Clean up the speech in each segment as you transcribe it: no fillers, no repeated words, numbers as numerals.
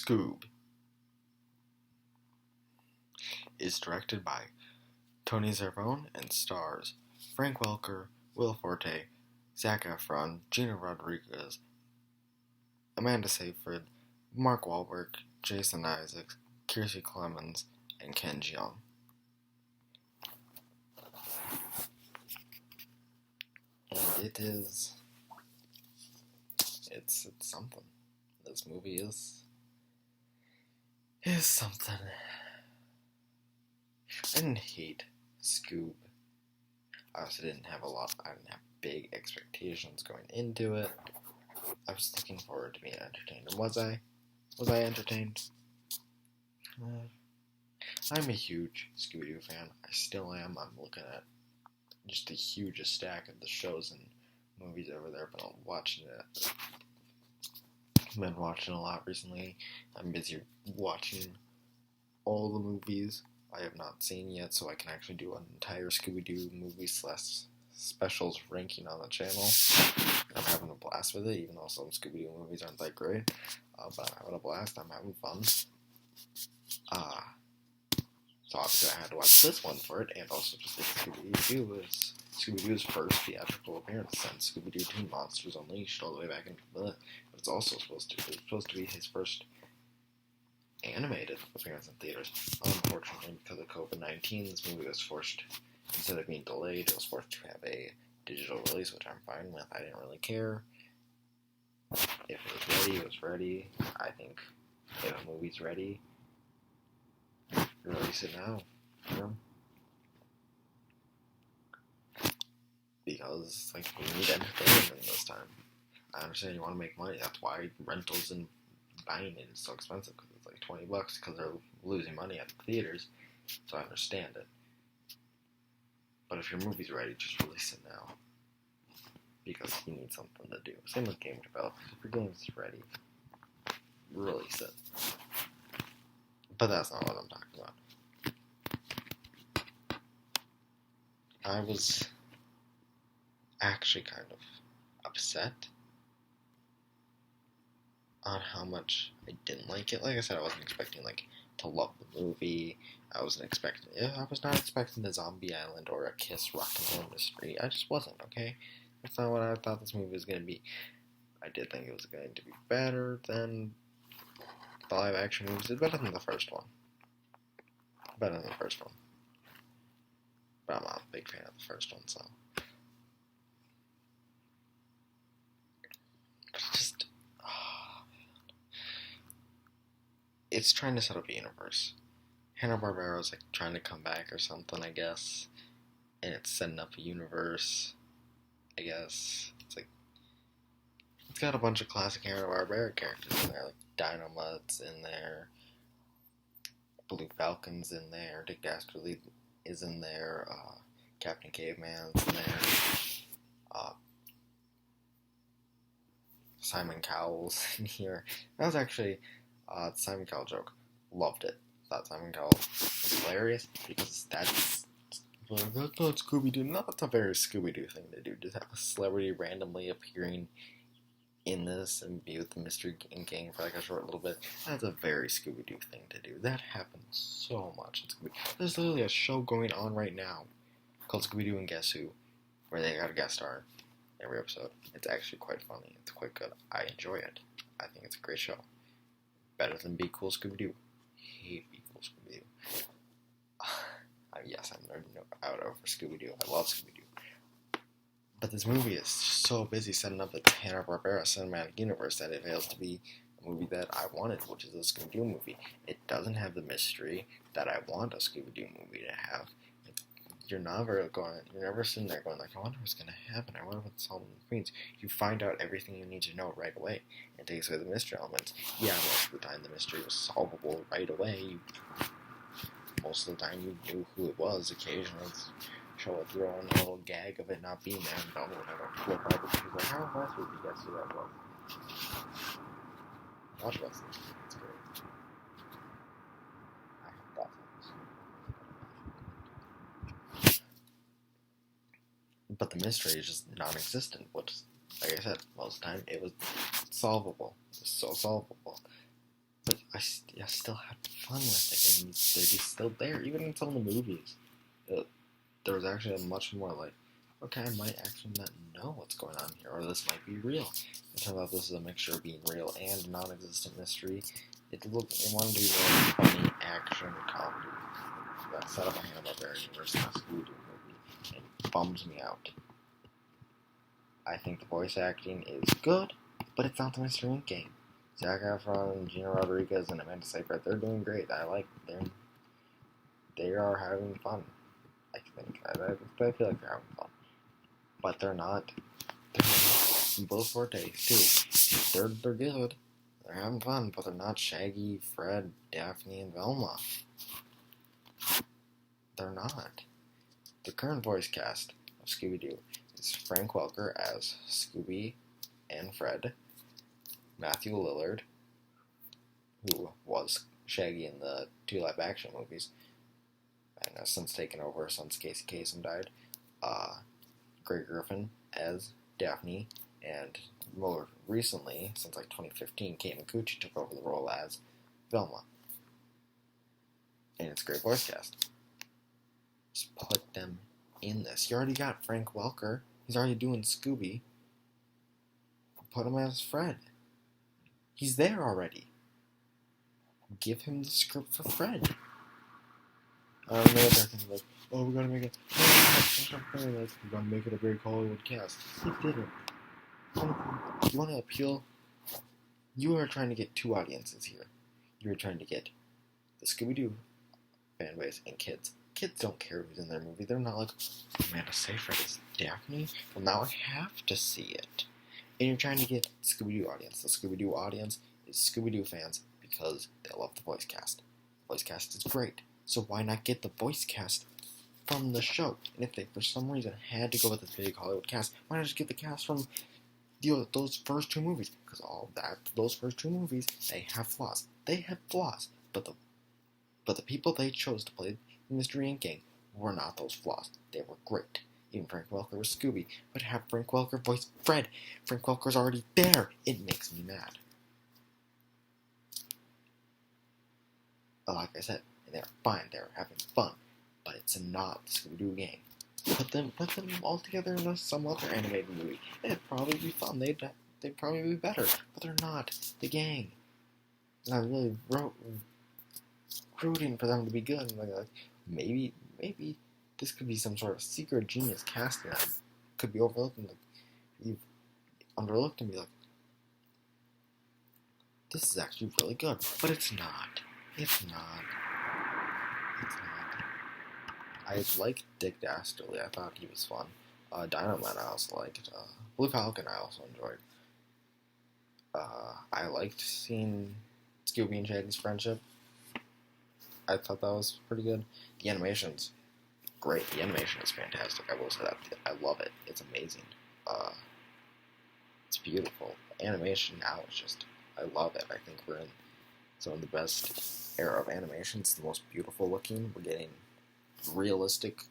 Scoob is directed by Tony Zervone and stars Frank Welker, Will Forte, Zac Efron, Gina Rodriguez, Amanda Seyfried, Mark Wahlberg, Jason Isaacs, Kiersey Clemens, and Ken Jeong. And it's something. This movie is something. I didn't hate Scoob. I also I didn't have big expectations going into it. I was looking forward to being entertained. And was I? Was I entertained? I'm a huge Scooby-Doo fan. I still am. I'm looking at just the hugest stack of the shows and movies over there, but I'm watching it. I've been watching a lot recently. I'm busy watching all the movies I have not seen yet, so I can actually do an entire Scooby-Doo movie / specials ranking on the channel. I'm having a blast with it, even though some Scooby-Doo movies aren't that great. But I'm having a blast. I'm having fun. So obviously I had to watch this one for it, and also just like Scooby-Doo is Scooby-Doo's first theatrical appearance since Scooby-Doo 2 Monsters Unleashed all the way back into the... But it's also supposed to be his first animated appearance in theaters. Unfortunately, because of COVID-19, this movie was forced, instead of being delayed, it was forced to have a digital release, which I'm fine with. I didn't really care. If it was ready, it was ready. I think if a movie's ready, release it now. You know? Because, like, we need entertainment this time. I understand you want to make money. That's why rentals and buying it is so expensive, because it's like $20 because they're losing money at the theaters. So I understand it. But if your movie's ready, just release it now. Because you need something to do. Same with game developers. If your game's ready, release it. But that's not what I'm talking about. I was actually kind of upset on how much I didn't like it. Like I said, I wasn't expecting to love the movie. I was not expecting a zombie island or a Kiss rock and roll mystery. I just wasn't, okay? That's not what I thought this movie was going to be. I did think it was going to be better than the live action movies. It's better than the first one. But I'm not a big fan of the first one, so. But it's trying to set up a universe. Hanna-Barbera's trying to come back or something, I guess. And it's setting up a universe, I guess. It's got a bunch of classic Hanna-Barbera characters in there, like Dynamutt's in there, Blue Falcon's in there, Dick Dastardly is in there, Captain Caveman's in there, Simon Cowell's in here. That was actually the Simon Cowell joke. Loved it. Thought Simon Cowell was hilarious, because that's not Scooby-Doo. No, that's a very Scooby-Doo thing to do. Just have a celebrity randomly appearing in this and be with the mystery gang for a short little bit. That's a very Scooby-Doo thing to do. That happens so much in Scooby-Doo. There's literally a show going on right now called Scooby-Doo and Guess Who, where they got a guest star every episode. It's actually quite funny. It's quite good. I enjoy it. I think it's a great show. Better than Be Cool Scooby-Doo. Hate Be Cool Scooby-Doo. Yes, I'm nerding out over Scooby-Doo. I love Scooby-Doo. But this movie is so busy setting up the Hanna-Barbera cinematic universe that it fails to be a movie that I wanted, which is a Scooby-Doo movie. It doesn't have the mystery that I want a Scooby-Doo movie to have. You're never sitting there going I wonder what's going to happen. I wonder what solving means. You find out everything you need to know right away. It takes away the mystery elements. Yeah, most of the time the mystery was solvable right away. Most of the time you knew who it was. Occasionally show a throw in a little gag of it not being there, and don't whatever. Flip out because he's how fast would you guys do that was? Watch wrestling. It's great. I have thoughts on this. But the mystery is just non-existent, which, like I said, most of the time it was solvable. It was so solvable. But I still have fun with it, and they're just still there, even in some of the movies. There was actually a much more like, okay, I might actually not know what's going on here, or this might be real. It turns out this is a mixture of being real and non-existent mystery. It wanted to be more funny action comedy. That set up a Hanna-Barbera universe in a Scoob movie, and it bums me out. I think the voice acting is good, but it's not the Mr. Inc. game. Zac Efron, Gina Rodriguez, and Amanda Seyfried, they're doing great. I like them. They are having fun. I think. I feel like they're having fun. But they're not. They're both fortes, too. They're good. They're having fun, but they're not Shaggy, Fred, Daphne, and Velma. They're not. The current voice cast of Scooby-Doo is Frank Welker as Scooby and Fred, Matthew Lillard, who was Shaggy in the 2 live-action movies, and has since taken over since Casey Kasem died, Greg Griffin as Daphne, and more recently, since like 2015, Kate Micucci took over the role as Velma. And it's a great voice cast. Just put them in this. You already got Frank Welker. He's already doing Scooby. Put him as Fred. He's there already. Give him the script for Fred. I don't know what they're thinking, like, oh, we're gonna make it. We're gonna make it a big Hollywood cast. He didn't. You want to appeal? You are trying to get 2 audiences here. You are trying to get the Scooby-Doo fan base and kids. Kids don't care who's in their movie. They're not like, Amanda Seyfried is Daphne? Well, now I have to see it. And you're trying to get the Scooby-Doo audience. The Scooby-Doo audience is Scooby-Doo fans because they love the voice cast. The voice cast is great. So why not get the voice cast from the show? And if they, for some reason, had to go with this big Hollywood cast, why not just get the cast from those first 2 movies? Because those first 2 movies, they have flaws. They have flaws. But the people they chose to play the Mystery Inc. gang were not those flaws. They were great. Even Frank Welker was Scooby. But have Frank Welker voice Fred. Frank Welker's already there. It makes me mad. But like I said, they're fine. They're having fun. But it's not the Scooby-Doo gang. Put them all together in some other animated movie. It'd probably be fun. They'd probably be better. But they're not the gang. And I really rooting for them to be good. And like maybe this could be some sort of secret genius casting that could be overlooked and you've underlooked and be like, this is actually really good. But it's not. It's not. I liked Dick Dastardly. I thought he was fun. Dynamite I also liked. Blue Falcon I also enjoyed. I liked seeing Scooby and Shaggy's friendship. I thought that was pretty good. The animation's great. The animation is fantastic. I will say that. I love it. It's amazing. It's beautiful. Animation now is just, I love it. I think we're in some of the best era of animation. It's the most beautiful looking. We're getting realistic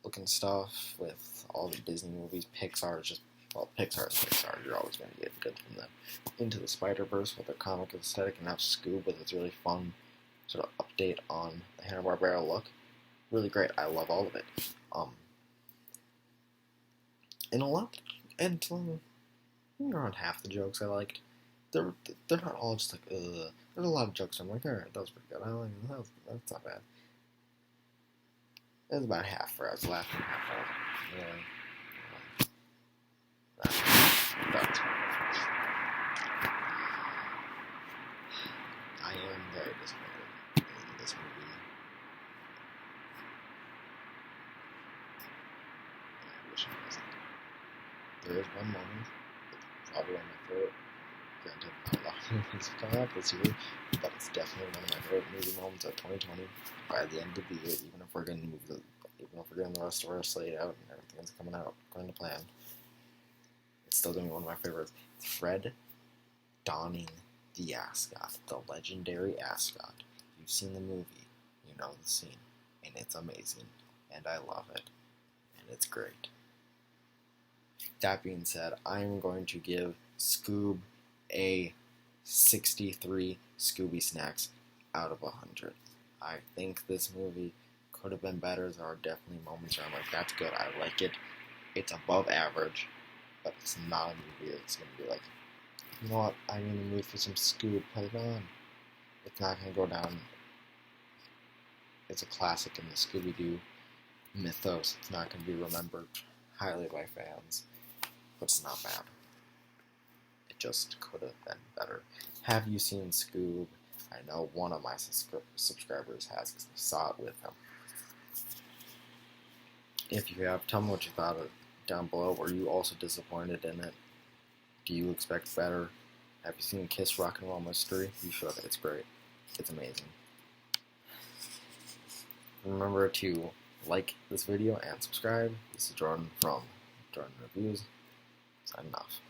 looking stuff with all the Disney movies. Pixar is just, well, Pixar is Pixar. You're always going to get good from them. Into the Spider-Verse with their comic aesthetic, and now Scoob with its really fun sort of update on the Hanna-Barbera look. Really great. I love all of it. And a lot, and around half the jokes I liked. They're not all just like, ugh. There's a lot of jokes I'm like, alright, that was pretty good. I like that's not bad. It was about half where I was laughing, half I was really. That's I am very disappointed in this movie. I wish I wasn't. There is one moment, probably one of my favorite. Granted, not a lot of movies have come out this year, but it's definitely one of my favorite movie moments of 2020. By the end of the year, even if we're getting the rest of our slate out and everything's coming out according to plan, it's still gonna be one of my favorites. Fred donning the ascot, the legendary ascot. You've seen the movie, you know the scene, and it's amazing, and I love it, and it's great. That being said, I'm going to give Scoob a 63 Scooby snacks out of 100. I think this movie could have been better. There are definitely moments where I'm like, that's good, I like it. It's above average, but it's not a movie that's going to be like, you know what, I'm in the mood for some Scoob, put it on. It's not going to go down. It's a classic in the Scooby-Doo mythos. It's not going to be remembered highly by fans, but it's not bad. It just could have been better. Have you seen Scoob? I know one of my subscribers has, because I saw it with him. If you have, tell me what you thought of it down below. Were you also disappointed in it? Do you expect better? Have you seen Kiss Rock and Roll Mystery? You should. It's great. It's amazing. Remember to like this video and subscribe. This is Jordan from Jordan Reviews. Signing off.